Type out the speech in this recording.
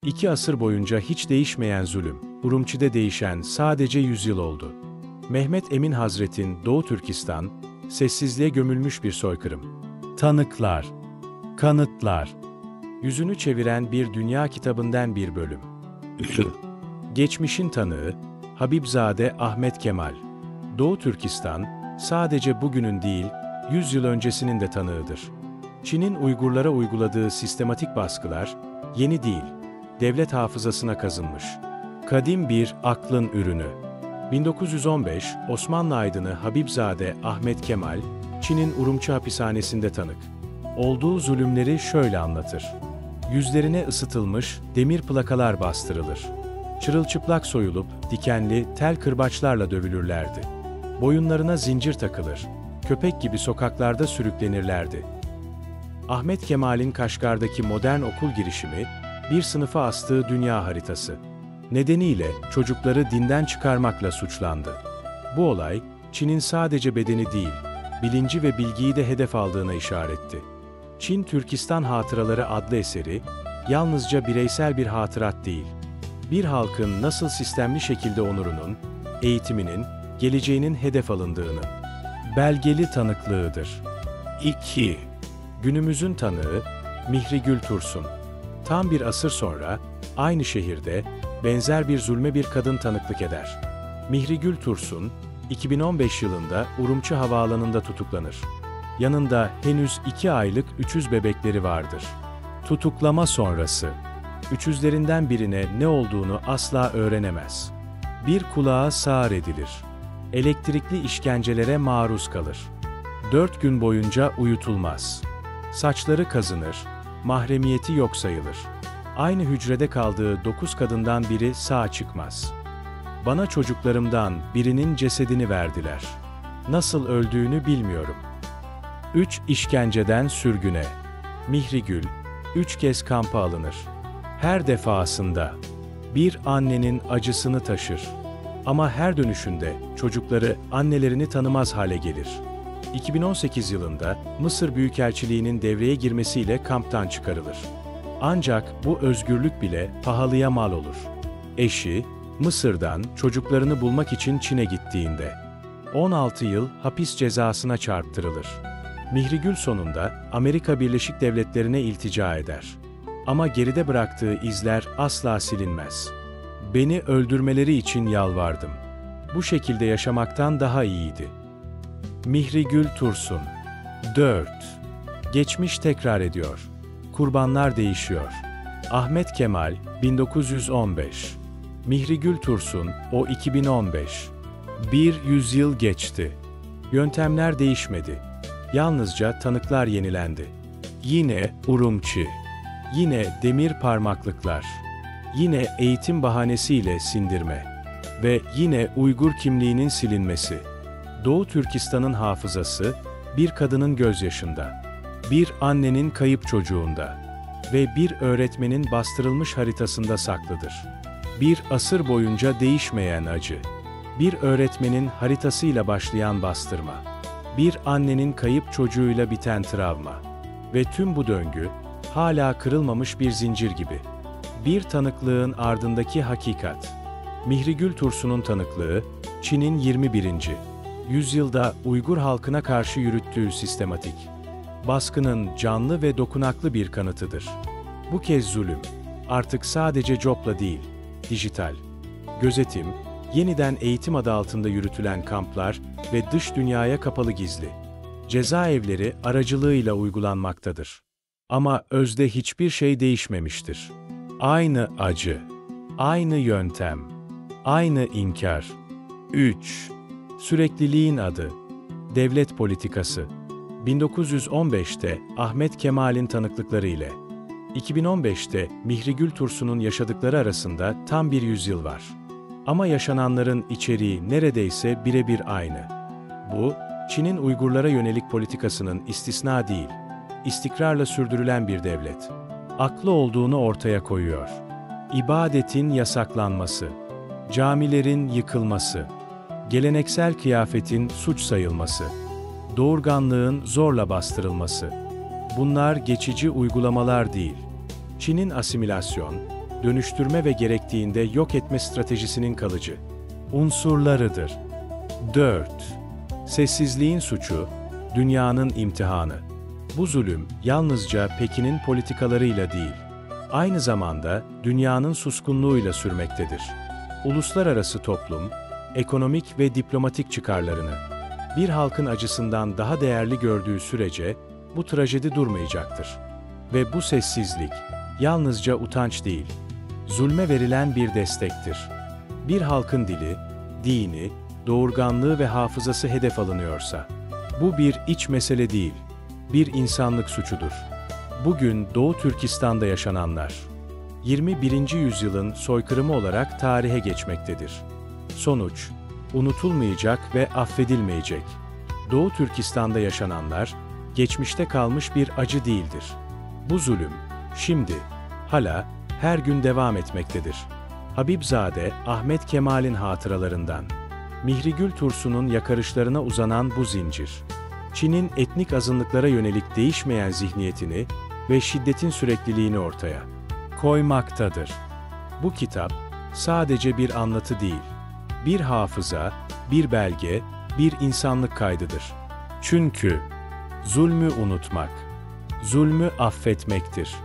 2 asır boyunca hiç değişmeyen zulüm, Urumçi'de değişen sadece 100 yıl oldu. Mehmet Emin Hazret'in Doğu Türkistan, sessizliğe gömülmüş bir soykırım. Tanıklar, kanıtlar, yüzünü çeviren bir dünya kitabından bir bölüm. Geçmişin tanığı, Habibzade Ahmet Kemal. Doğu Türkistan, sadece bugünün değil, 100 yıl öncesinin de tanığıdır. Çin'in Uygurlara uyguladığı sistematik baskılar, yeni değil, devlet hafızasına kazınmış. Kadim bir aklın ürünü. 1915, Osmanlı aydını Habibzade Ahmet Kemal, Çin'in Urumçi hapishanesinde tanık. Olduğu zulümleri şöyle anlatır. Yüzlerine ısıtılmış demir plakalar bastırılır. Çırılçıplak soyulup dikenli tel kırbaçlarla dövülürlerdi. Boyunlarına zincir takılır. Köpek gibi sokaklarda sürüklenirlerdi. Ahmet Kemal'in Kaşgar'daki modern okul girişimi, bir sınıfa astığı dünya haritası. Nedeniyle çocukları dinden çıkarmakla suçlandı. Bu olay, Çin'in sadece bedeni değil, bilinci ve bilgiyi de hedef aldığına işaretti. Çin Türkistan Hatıraları adlı eseri, yalnızca bireysel bir hatırat değil, bir halkın nasıl sistemli şekilde onurunun, eğitiminin, geleceğinin hedef alındığının belgeli tanıklığıdır. 2. Günümüzün tanığı, Mihrigül Tursun. Tam bir asır sonra, aynı şehirde, benzer bir zulme bir kadın tanıklık eder. Mihrigül Tursun, 2015 yılında Urumçi Havaalanı'nda tutuklanır. Yanında henüz 2 aylık üçüz bebekleri vardır. Tutuklama sonrası, üçüzlerinden birine ne olduğunu asla öğrenemez. Bir kulağa sağır edilir. Elektrikli işkencelere maruz kalır. 4 gün boyunca uyutulmaz. Saçları kazınır, mahremiyeti yok sayılır. Aynı hücrede kaldığı 9 kadından biri sağ çıkmaz. Bana çocuklarımdan birinin cesedini verdiler. Nasıl öldüğünü bilmiyorum. 3 işkenceden sürgüne. Mihrigül, 3 kez kampa alınır. Her defasında bir annenin acısını taşır. Ama her dönüşünde çocukları annelerini tanımaz hale gelir. 2018 yılında Mısır Büyükelçiliği'nin devreye girmesiyle kamptan çıkarılır. Ancak bu özgürlük bile pahalıya mal olur. Eşi, Mısır'dan çocuklarını bulmak için Çin'e gittiğinde 16 yıl hapis cezasına çarptırılır. Mihrigül sonunda Amerika Birleşik Devletleri'ne iltica eder. Ama geride bıraktığı izler asla silinmez. Beni öldürmeleri için yalvardım. Bu şekilde yaşamaktan daha iyiydi. Mihrigül Tursun. 4. Geçmiş tekrar ediyor. Kurbanlar değişiyor. Ahmet Kemal, 1915. Mihrigül Tursun, o 2015. Bir yüzyıl geçti. Yöntemler değişmedi. Yalnızca tanıklar yenilendi. Yine Urumçi. Yine demir parmaklıklar. Yine eğitim bahanesiyle sindirme. Ve yine Uygur kimliğinin silinmesi. Doğu Türkistan'ın hafızası, bir kadının gözyaşında, bir annenin kayıp çocuğunda ve bir öğretmenin bastırılmış haritasında saklıdır. Bir asır boyunca değişmeyen acı, bir öğretmenin haritasıyla başlayan bastırma, bir annenin kayıp çocuğuyla biten travma ve tüm bu döngü, hala kırılmamış bir zincir gibi. Bir tanıklığın ardındaki hakikat. Mihrigül Tursun'un tanıklığı, Çin'in 21. yüzyılda Uygur halkına karşı yürüttüğü sistematik baskının canlı ve dokunaklı bir kanıtıdır. Bu kez zulüm, artık sadece copla değil, dijital. Gözetim, yeniden eğitim adı altında yürütülen kamplar ve dış dünyaya kapalı gizli cezaevleri aracılığıyla uygulanmaktadır. Ama özde hiçbir şey değişmemiştir. Aynı acı, aynı yöntem, aynı inkar. 3. Sürekliliğin adı, devlet politikası. 1915'te Ahmet Kemal'in tanıklıkları ile 2015'te Mihrigül Tursun'un yaşadıkları arasında tam bir yüzyıl var. Ama yaşananların içeriği neredeyse birebir aynı. Bu, Çin'in Uygurlara yönelik politikasının istisna değil, istikrarla sürdürülen bir devlet. Aklı olduğunu ortaya koyuyor. İbadetin yasaklanması, camilerin yıkılması, geleneksel kıyafetin suç sayılması, doğurganlığın zorla bastırılması. Bunlar geçici uygulamalar değil. Çin'in asimilasyon, dönüştürme ve gerektiğinde yok etme stratejisinin kalıcı unsurlarıdır. 4. Sessizliğin suçu, dünyanın imtihanı. Bu zulüm yalnızca Pekin'in politikalarıyla değil, aynı zamanda dünyanın suskunluğuyla sürmektedir. Uluslararası toplum, ekonomik ve diplomatik çıkarlarını bir halkın acısından daha değerli gördüğü sürece bu trajedi durmayacaktır. Ve bu sessizlik yalnızca utanç değil, zulme verilen bir destektir. Bir halkın dili, dini, doğurganlığı ve hafızası hedef alınıyorsa, bu bir iç mesele değil, bir insanlık suçudur. Bugün Doğu Türkistan'da yaşananlar, 21. yüzyılın soykırımı olarak tarihe geçmektedir. Sonuç, unutulmayacak ve affedilmeyecek. Doğu Türkistan'da yaşananlar, geçmişte kalmış bir acı değildir. Bu zulüm, şimdi, hala, her gün devam etmektedir. Habibzade Ahmet Kemal'in hatıralarından, Mihrigül Tursun'un yakarışlarına uzanan bu zincir, Çin'in etnik azınlıklara yönelik değişmeyen zihniyetini ve şiddetin sürekliliğini ortaya koymaktadır. Bu kitap, sadece bir anlatı değil, bir hafıza, bir belge, bir insanlık kaydıdır. Çünkü zulmü unutmak, zulmü affetmektir.